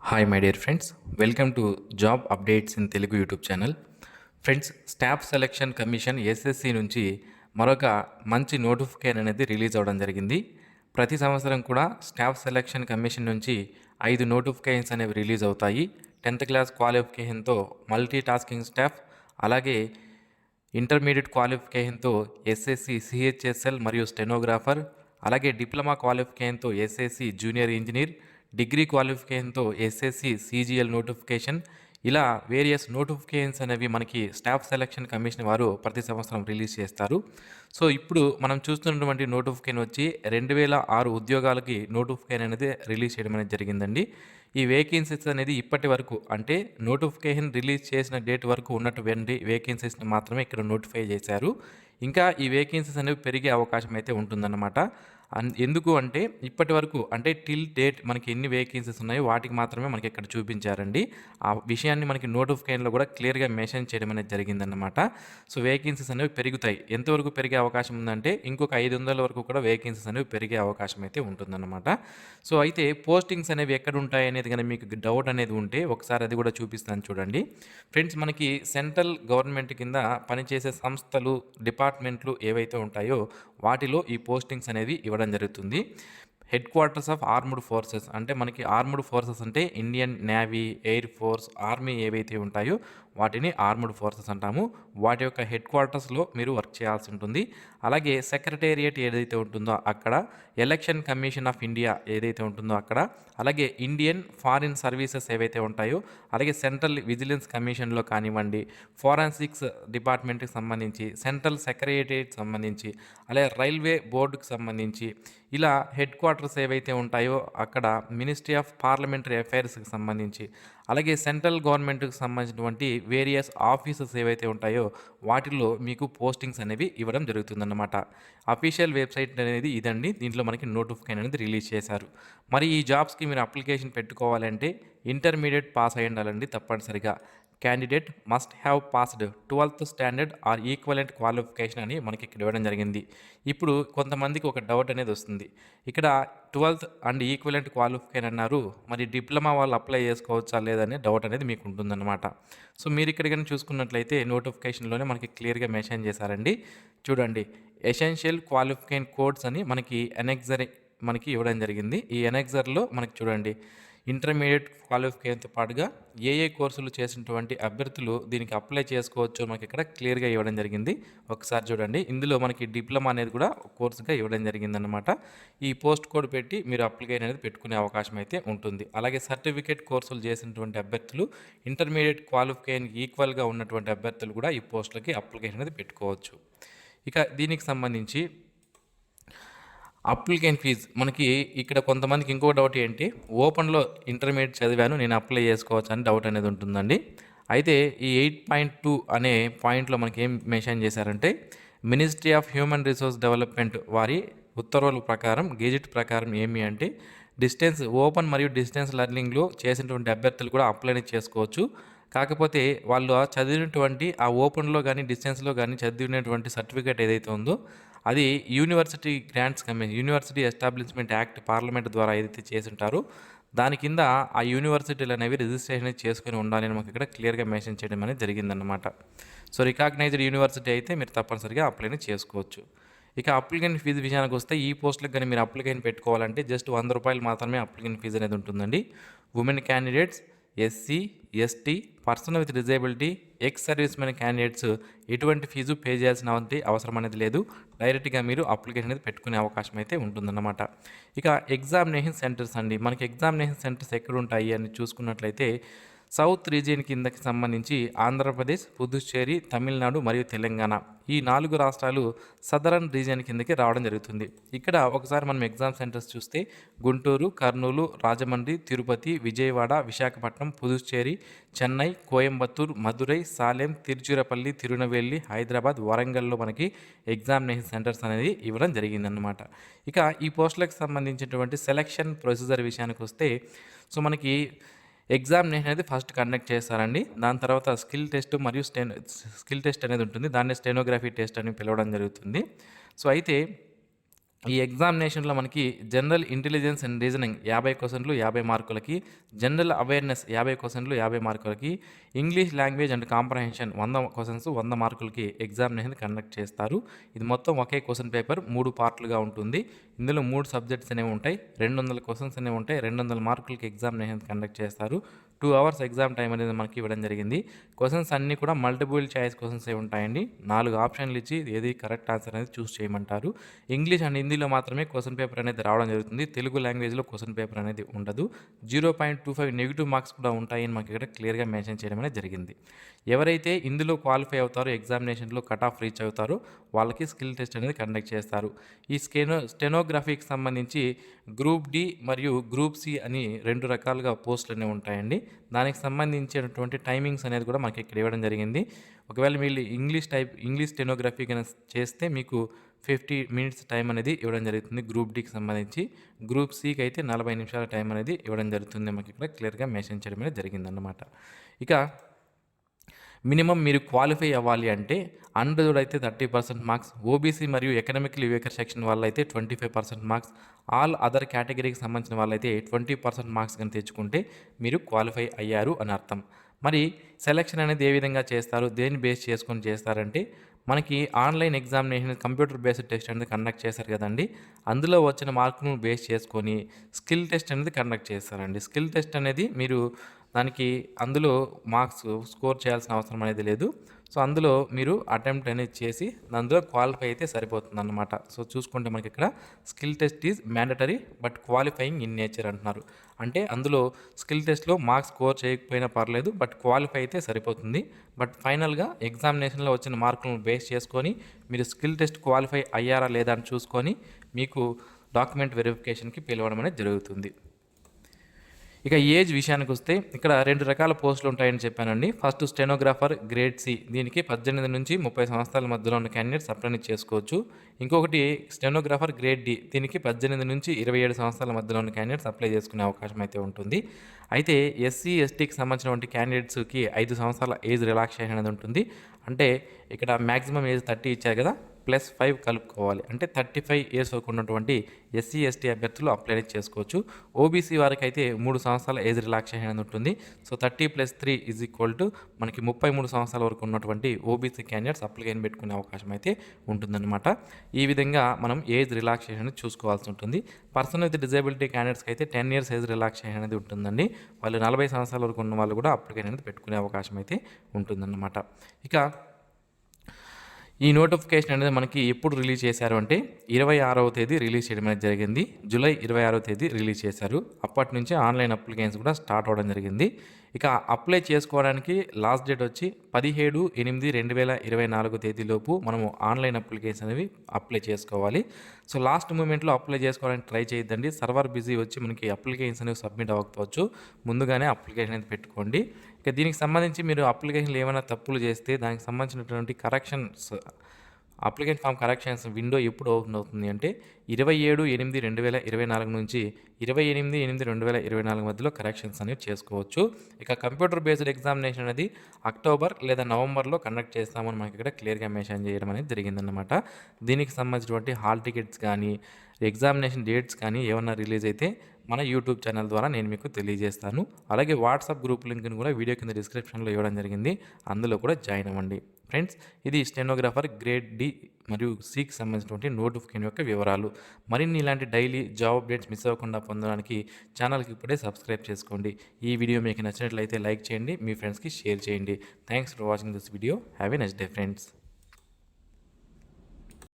Hi my dear friends, welcome to job updates in Telugu YouTube channel. Friends, staff selection commission SSC నుంచి మరొక మంచి notification అనేది release అవ్వడం జరిగింది. ప్రతి సంవత్సరం కూడా స్టాఫ్ సెలక్షన్ కమిషన్ నుంచి 5 నోటిఫికేషన్స్ అనేవి రిలీజ్ అవుతాయి. 10th క్లాస్ క్వాలిఫికేషన్తో మల్టీ టాస్కింగ్ స్టాఫ్, అలాగే ఇంటర్మీడియట్ క్వాలిఫికేషన్తో ఎస్ఎస్సి సిహెచ్ఎస్ఎల్ మరియు స్టెనోగ్రాఫర్, అలాగే డిప్లొమా క్వాలిఫికేషన్తో ఎస్ఎస్సి జూనియర్ ఇంజనీర్, డిగ్రీ క్వాలిఫికేషన్తో ఎస్ఎస్సి సిజిఎల్ నోటిఫికేషన్, ఇలా వేరియస్ నోటిఫికేషన్స్ అనేవి మనకి స్టాఫ్ సెలక్షన్ కమిషన్ వారు ప్రతి సంవత్సరం రిలీజ్ చేస్తారు. సో ఇప్పుడు మనం చూస్తున్నటువంటి నోటిఫికేషన్ వచ్చి 2006 ఉద్యోగాలకి నోటిఫికేషన్ అనేది రిలీజ్ చేయడం అనేది జరిగిందండి. ఈ వేకెన్సీస్ అనేది ఇప్పటి వరకు అంటే నోటిఫికేషన్ రిలీజ్ చేసిన డేట్ వరకు ఉన్నటువంటి వేకెన్సీస్ని మాత్రమే ఇక్కడ నోటిఫై చేశారు. ఇంకా ఈ వేకెన్సీస్ అనేవి పెరిగే అవకాశం అయితే ఉంటుందన్నమాట. ఎందుకు అంటే ఇప్పటి వరకు అంటే టిల్ డేట్ మనకి ఎన్ని వేకెన్సీస్ ఉన్నాయో వాటికి మాత్రమే మనకి ఇక్కడ చూపించారండి. ఆ విషయాన్ని మనకి నోటిఫికేషన్లో కూడా క్లియర్గా మెన్షన్ చేయడం అనేది జరిగిందన్నమాట. సో వేకెన్సీస్ అనేవి పెరుగుతాయి. ఎంతవరకు పెరిగే అవకాశం ఉందంటే ఇంకొక 500 వరకు కూడా వేకెన్సీస్ అనేవి పెరిగే అవకాశం అయితే ఉంటుందన్నమాట. సో అయితే పోస్టింగ్స్ అనేవి ఎక్కడ ఉంటాయి అనేది కానీ మీకు డౌట్ అనేది ఉంటే ఒకసారి అది కూడా చూపిస్తాను చూడండి. ఫ్రెండ్స్, మనకి సెంట్రల్ గవర్నమెంట్ కింద పనిచేసే సంస్థలు, డిపార్ట్మెంట్లు ఏవైతే ఉంటాయో వాటిలో ఈ పోస్టింగ్స్ అనేవి ఇవ్వడం జరుగుతుంది. Head quarters of armed forces అంటే మనకి ఆర్మ్డ్ ఫోర్సెస్ అంటే Indian navy, air force, army ఏవైతే ఉంటాయో వాటిని ఆర్మ్డ్ ఫోర్సెస్ అంటాము. వాటి యొక్క హెడ్ క్వార్టర్స్లో మీరు వర్క్ చేయాల్సి ఉంటుంది. అలాగే సెక్రటేరియట్ ఏదైతే ఉంటుందో అక్కడ, ఎలక్షన్ కమిషన్ ఆఫ్ ఇండియా ఏదైతే ఉంటుందో అక్కడ, అలాగే ఇండియన్ ఫారిన్ సర్వీసెస్ ఏవైతే ఉంటాయో, అలాగే సెంట్రల్ విజిలెన్స్ కమిషన్లో కానివ్వండి, ఫోరెన్సిక్స్ డిపార్ట్మెంట్కి సంబంధించి, సెంట్రల్ సెక్రటేరియట్కి సంబంధించి, అలాగే రైల్వే బోర్డుకి సంబంధించి, ఇలా హెడ్ క్వార్టర్స్ ఏవైతే ఉంటాయో అక్కడ మినిస్ట్రీ ఆఫ్ పార్లమెంటరీ అఫైర్స్కి సంబంధించి, అలాగే సెంట్రల్ గవర్నమెంట్కి సంబంధించినటువంటి వేరియస్ ఆఫీసెస్ ఏవైతే ఉంటాయో వాటిల్లో మీకు పోస్టింగ్స్ అనేవి ఇవ్వడం జరుగుతుందన్నమాట. అఫీషియల్ వెబ్సైట్ అనేది ఇదండి. దీంట్లో మనకి నోటిఫికేషన్ అనేది రిలీజ్ చేశారు. మరి ఈ జాబ్స్కి మీరు అప్లికేషన్ పెట్టుకోవాలంటే ఇంటర్మీడియట్ పాస్ అయి ఉండాలండి తప్పనిసరిగా. Candidate must have passed 12th standard are equivalent qualification అని మనకి ఇక్కడ ఇవ్వడం జరిగింది. ఇప్పుడు కొంతమందికి ఒక డౌట్ అనేది వస్తుంది. ఇక్కడ 12th అండ్ ఈక్వలెంట్ క్వాలిఫికేషన్ అన్నారు, మరి డిప్లొమా వాళ్ళు అప్లై చేసుకోవచ్చా లేదనే డౌట్ అనేది మీకు ఉంటుందన్నమాట. సో మీరు ఇక్కడ కానీ చూసుకున్నట్లయితే నోటిఫికేషన్లోనే మనకి క్లియర్గా మెన్షన్ చేశారండి. చూడండి, ఎసెన్షియల్ క్వాలిఫికేషన్ కోడ్స్ అని మనకి ఎనెక్సర్ మనకి ఇవ్వడం జరిగింది. ఈ ఎనెక్సర్లో మనకి చూడండి ఇంటర్మీడియట్ క్వాలిఫికేషన్తో పాటుగా ఏ కోర్సులు చేసినటువంటి అభ్యర్థులు దీనికి అప్లై చేసుకోవచ్చు మనకి ఇక్కడ క్లియర్గా ఇవ్వడం జరిగింది. ఒకసారి చూడండి, ఇందులో మనకి డిప్లొమా అనేది కూడా కోర్సుగా ఇవ్వడం జరిగిందనమాట. ఈ పోస్ట్ కోడ్ పెట్టి మీరు అప్లికేషన్ అనేది పెట్టుకునే అవకాశం అయితే ఉంటుంది. అలాగే సర్టిఫికేట్ కోర్సులు చేసినటువంటి అభ్యర్థులు, ఇంటర్మీడియట్ క్వాలిఫికేషన్కి ఈక్వల్గా ఉన్నటువంటి అభ్యర్థులు కూడా ఈ పోస్టులకి అప్లికేషన్ అనేది పెట్టుకోవచ్చు. ఇక దీనికి సంబంధించి అప్లికేషన్ ఫీజు మనకి ఇక్కడ కొంతమందికి ఇంకో డౌట్ ఏంటి, ఓపెన్లో ఇంటర్మీడియట్ చదివాను నేను అప్లై చేసుకోవచ్చు అని డౌట్ అనేది ఉంటుందండి. అయితే ఈ 8.2 అనే పాయింట్లో మనకి ఏం మెన్షన్ చేశారంటే, ministry of human resource development వారి ఉత్తర్వుల ప్రకారం, గెజిట్ ప్రకారం ఏమి అంటే డిస్టెన్స్ ఓపెన్ మరియు డిస్టెన్స్ లెర్నింగ్లో చేసినటువంటి అభ్యర్థులు కూడా అప్లై చేసుకోవచ్చు. కాకపోతే వాళ్ళు చదివినటువంటి ఆ ఓపెన్లో కానీ డిస్టెన్స్లో కానీ చదివినటువంటి సర్టిఫికేట్ ఏదైతే ఉందో అది university grants commission, university establishment act parliament ద్వారా ఏదైతే చేసి ఉంటారో దాని కింద ఆ యూనివర్సిటీలు అనేవి రిజిస్ట్రేషన్ చేసుకుని ఉండాలని మనకి ఇక్కడ క్లియర్గా మెన్షన్ చేయడం అనేది జరిగిందన్నమాట. సో రికాగ్నైజ్డ్ యూనివర్సిటీ అయితే మీరు తప్పనిసరిగా అప్లైని చేసుకోవచ్చు. ఇక అప్లికెంట్ ఫీజు విషయానికి వస్తే ఈ పోస్టులకు కానీ మీరు అప్లికేషన్ పెట్టుకోవాలంటే జస్ట్ 100 రూపాయలు మాత్రమే అప్లికెంట్ ఫీజు అనేది ఉంటుందండి. Women candidates, SC, ST, person with disability, ex service men candidates ఎటువంటి ఫీజు పే చేయాల్సిన అవసరం అనేది లేదు. డైరెక్ట్గా మీరు అప్లికేషన్ అనేది పెట్టుకునే అవకాశం అయితే ఉంటుందన్నమాట. ఇక ఎగ్జామినేషన్ సెంటర్స్ అండి, మనకి ఎగ్జామినేషన్ సెంటర్స్ ఎక్కడ ఉంటాయి అని చూసుకున్నట్లయితే సౌత్ రీజియన్ కిందకి సంబంధించి ఆంధ్రప్రదేశ్, పుదుచ్చేరి, తమిళనాడు మరియు తెలంగాణ ఈ 4 రాష్ట్రాలు సదరన్ రీజియన్ కిందకి రావడం జరుగుతుంది. ఇక్కడ ఒకసారి మనం ఎగ్జామ్ సెంటర్స్ చూస్తే గుంటూరు, కర్నూలు, రాజమండ్రి, తిరుపతి, విజయవాడ, విశాఖపట్నం, పుదుచ్చేరి, చెన్నై, కోయంబత్తూర్, మదురై, సాలెం, తిరుచిరపల్లి, తిరునెల్వేలి, హైదరాబాద్, వరంగల్లో మనకి ఎగ్జామినేషన్ సెంటర్స్ అనేది ఇవ్వడం జరిగిందనమాట. ఇక ఈ పోస్టులకు సంబంధించినటువంటి సెలక్షన్ ప్రొసీజర్ విషయానికి వస్తే సో మనకి ఎగ్జామినేషన్ అనేది ఫస్ట్ కండక్ట్ చేస్తారండి. దాని తర్వాత స్కిల్ టెస్ట్ మరియు స్కిల్ టెస్ట్ అనేది ఉంటుంది. దాన్ని స్టెనోగ్రఫీ టెస్ట్ అని పిలవడం జరుగుతుంది. సో అయితే ఈ ఎగ్జామినేషన్‌లో మనకి జనరల్ ఇంటెలిజెన్స్ అండ్ రీజనింగ్ 50 క్వెషన్‌లు 50 మార్కులకి, జనరల్ అవేర్‌నెస్ 50 క్వెషన్‌లు 50 మార్కులకి, English language and comprehension 100 questions 100 మార్కులకి ఎగ్జామినేషన్ కండక్ట్ చేస్తారు. ఇది మొత్తం ఒకే క్వెషన్ పేపర్ 3 పార్ట్‌లుగా ఉంటుంది. ఇందులో 3 సబ్జెక్ట్స్ అనేవి ఉంటాయి. 200 క్వెషన్స్ అనేవి ఉంటాయి. 200 మార్కులకి ఎగ్జామినేషన్ కండక్ట్ చేస్తారు. 2 అవర్స్ ఎగ్జామ్ టైం అనేది మనకి ఇవ్వడం జరిగింది. క్వెషన్స్ అన్నీ కూడా మల్టిపుల్ చాయిస్ క్వెషన్సే ఉంటాయండి. 4 ఆప్షన్లు ఇచ్చి ఏది కరెక్ట్ ఆన్సర్ అనేది చూస్ చేయమంటారు. ఇంగ్లీష్ అండ్ హిందీలో మాత్రమే క్వెషన్ పేపర్ అనేది రావడం జరుగుతుంది. తెలుగు లాంగ్వేజ్లో క్వెషన్ పేపర్ అనేది ఉండదు. 0.25 నెగిటివ్ మార్క్స్ కూడా ఉంటాయని మనకి ఇక్కడ క్లియర్గా మెన్షన్ చేయడం అనేది జరిగింది. ఎవరైతే ఇందులో క్వాలిఫై అవుతారో, ఎగ్జామినేషన్లో కట్ ఆఫ్ రీచ్ అవుతారో వాళ్ళకి స్కిల్ టెస్ట్ అనేది కండక్ట్ చేస్తారు. ఈ స్టెనోగ్రఫీకి సంబంధించి గ్రూప్ డి మరియు గ్రూప్ సి అని 2 రకాలుగా పోస్టులు అనేవి ఉంటాయండి. దానికి సంబంధించినటువంటి టైమింగ్స్ అనేది కూడా మనకి ఇక్కడ ఇవ్వడం జరిగింది. ఒకవేళ మీరు ఇంగ్లీష్ స్టెనోగ్రఫీ కనుక చేస్తే మీకు 50 మినిట్స్ టైం అనేది ఇవ్వడం జరుగుతుంది గ్రూప్ డికి సంబంధించి. గ్రూప్ సికి అయితే 40 నిమిషాల టైం అనేది ఇవ్వడం జరుగుతుంది. మనకి ఇక్కడ క్లియర్గా మెన్షన్ చేయడం అనేది జరిగిందన్నమాట. ఇక మినిమం మీరు క్వాలిఫై అవ్వాలి అంటే అన్రిజర్వ్డ్ అయితే 30% మార్క్స్, ఓబీసీ మరియు ఎకనామికలీ వీకర్ సెక్షన్ వాళ్ళైతే 25% మార్క్స్, ఆల్ అదర్ కేటగిరీకి సంబంధించిన వాళ్ళైతే 20% మార్క్స్ కానీ తెచ్చుకుంటే మీరు క్వాలిఫై అయ్యారు అని అర్థం. మరి సెలక్షన్ అనేది ఏ విధంగా చేస్తారు, దేన్ని బేస్ చేసుకొని చేస్తారంటే మనకి online examination computer based test అనేది కండక్ట్ చేశారు కదండి. అందులో వచ్చిన మార్కులను బేస్ చేసుకొని స్కిల్ టెస్ట్ అనేది కండక్ట్ చేస్తారండి. స్కిల్ టెస్ట్ అనేది మీరు దానికి అందులో మార్క్స్ స్కోర్ చేయాల్సిన అవసరం అనేది లేదు. సో అందులో మీరు అటెంప్ట్ అనేది చేసి అందులో క్వాలిఫై అయితే సరిపోతుందన్నమాట. సో చూసుకుంటే మనకి ఇక్కడ skill test is mandatory but qualifying in nature అంటున్నారు. అంటే అందులో స్కిల్ టెస్ట్లో మార్క్స్ స్కోర్ చేయకపోయినా పర్లేదు, బట్ క్వాలిఫై అయితే సరిపోతుంది. బట్ ఫైనల్గా ఎగ్జామినేషన్లో వచ్చిన మార్కులను బేస్ చేసుకొని మీరు స్కిల్ టెస్ట్ క్వాలిఫై అయ్యారా లేదా అని చూసుకొని మీకు డాక్యుమెంట్ వెరిఫికేషన్కి పిలవడం అనేది జరుగుతుంది. ఇక ఏజ్ విషయానికి వస్తే ఇక్కడ 2 రకాల పోస్టులు ఉంటాయని చెప్పానండి. ఫస్ట్ స్టెనోగ్రాఫర్ గ్రేడ్ సి, దీనికి 18 నుంచి 30 సంవత్సరాల మధ్యలో ఉన్న క్యాండిడేట్స్ అప్లై చేసుకోవచ్చు. ఇంకొకటి స్టెనోగ్రాఫర్ గ్రేడ్ డి, దీనికి 18 నుంచి 27 సంవత్సరాల మధ్యలో ఉన్న క్యాండిడేట్స్ అప్లై చేసుకునే అవకాశం అయితే ఉంటుంది. అయితే ఎస్సీ ఎస్టీకి సంబంధించినటువంటి క్యాండిడేట్స్కి 5 సంవత్సరాల ఏజ్ రిలాక్సేషన్ అనేది ఉంటుంది. అంటే ఇక్కడ మ్యాక్సిమం ఏజ్ 30 ఇచ్చారు కదా, +5 కలుపుకోవాలి. అంటే 35 ఇయర్స్ వరకు ఉన్నటువంటి ఎస్సీ ఎస్టీ అభ్యర్థులు అప్లై చేసుకోవచ్చు. ఓబీసీ వారికి అయితే 3 సంవత్సరాల ఏజ్ రిలాక్సేషన్ అనేది ఉంటుంది. సో 30 + 3 = మనకి 33 సంవత్సరాల వరకు ఉన్నటువంటి ఓబీసీ క్యాండిడేట్స్ అప్లికేషన్ పెట్టుకునే అవకాశం అయితే ఉంటుందన్నమాట. ఈ విధంగా మనం ఏజ్ రిలాక్సేషన్ అనేది చూసుకోవాల్సి ఉంటుంది. పర్సన్ విత్ డిజేబిలిటీ క్యాండిడేట్స్కి అయితే 10 ఇయర్స్ ఏజ్ రిలాక్సేషన్ అనేది ఉంటుందండి. వాళ్ళు 40 సంవత్సరాల వరకు ఉన్న వాళ్ళు కూడా అప్లికేషన్ అనేది పెట్టుకునే అవకాశం అయితే ఉంటుందన్నమాట. ఇక ఈ నోటిఫికేషన్ అనేది మనకి ఎప్పుడు రిలీజ్ చేశారు అంటే 26వ తేదీ రిలీజ్ చేయడం అనేది జరిగింది. జూలై 26వ తేదీ రిలీజ్ చేశారు. అప్పటి నుంచి ఆన్లైన్ అప్లికేషన్స్ కూడా స్టార్ట్ అవ్వడం జరిగింది. ఇక అప్లై చేసుకోవడానికి లాస్ట్ డేట్ వచ్చి 17/8/2024 తేదీలోపు మనము ఆన్లైన్ అప్లికేషన్ అనేవి అప్లై చేసుకోవాలి. సో లాస్ట్ మూమెంట్లో అప్లై చేసుకోవడానికి ట్రై చేయొద్దండి. సర్వర్ బిజీ వచ్చి మనకి అప్లికేషన్స్ అనేవి సబ్మిట్ అవ్వకపోవచ్చు. ముందుగానే అప్లికేషన్ అనేది పెట్టుకోండి. ఇక దీనికి సంబంధించి మీరు అప్లికేషన్లు ఏమైనా తప్పులు చేస్తే దానికి సంబంధించినటువంటి అప్లికేషన్ ఫామ్ కరెక్షన్స్ విండో ఎప్పుడు ఓపెన్ అవుతుంది అంటే 27/8/2024 నుంచి 28/8/2024 మధ్యలో కరెక్షన్స్ అనేవి చేసుకోవచ్చు. ఇక కంప్యూటర్ బేస్డ్ ఎగ్జామినేషన్ అనేది అక్టోబర్ లేదా నవంబర్లో కండక్ట్ చేస్తామని మనకి ఇక్కడ క్లియర్గా మెన్షన్ చేయడం అనేది జరిగిందన్నమాట. దీనికి సంబంధించినటువంటి హాల్ టికెట్స్ కానీ ఎగ్జామినేషన్ డేట్స్ కానీ ఏమన్నా రిలీజ్ అయితే మన యూట్యూబ్ ఛానల్ ద్వారా నేను మీకు తెలియజేస్తాను. అలాగే వాట్సాప్ గ్రూప్ లింక్ని కూడా వీడియో కింద డిస్క్రిప్షన్లో ఇవ్వడం జరిగింది. అందులో కూడా జాయిన్ అవ్వండి. ఫ్రెండ్స్, ఇది స్టెనోగ్రాఫర్ గ్రేడ్ డి మరియు సికి సంబంధించినటువంటి నోటిఫికేషన్ యొక్క వివరాలు. మరిన్ని ఇలాంటి డైలీ జాబ్ అప్డేట్స్ మిస్ అవ్వకుండా పొందడానికి ఛానల్కి ఇప్పుడే సబ్స్క్రైబ్ చేసుకోండి. ఈ వీడియో మీకు నచ్చినట్లయితే లైక్ చేయండి, మీ ఫ్రెండ్స్కి షేర్ చేయండి. Thanks for watching this video. Have a nice day friends.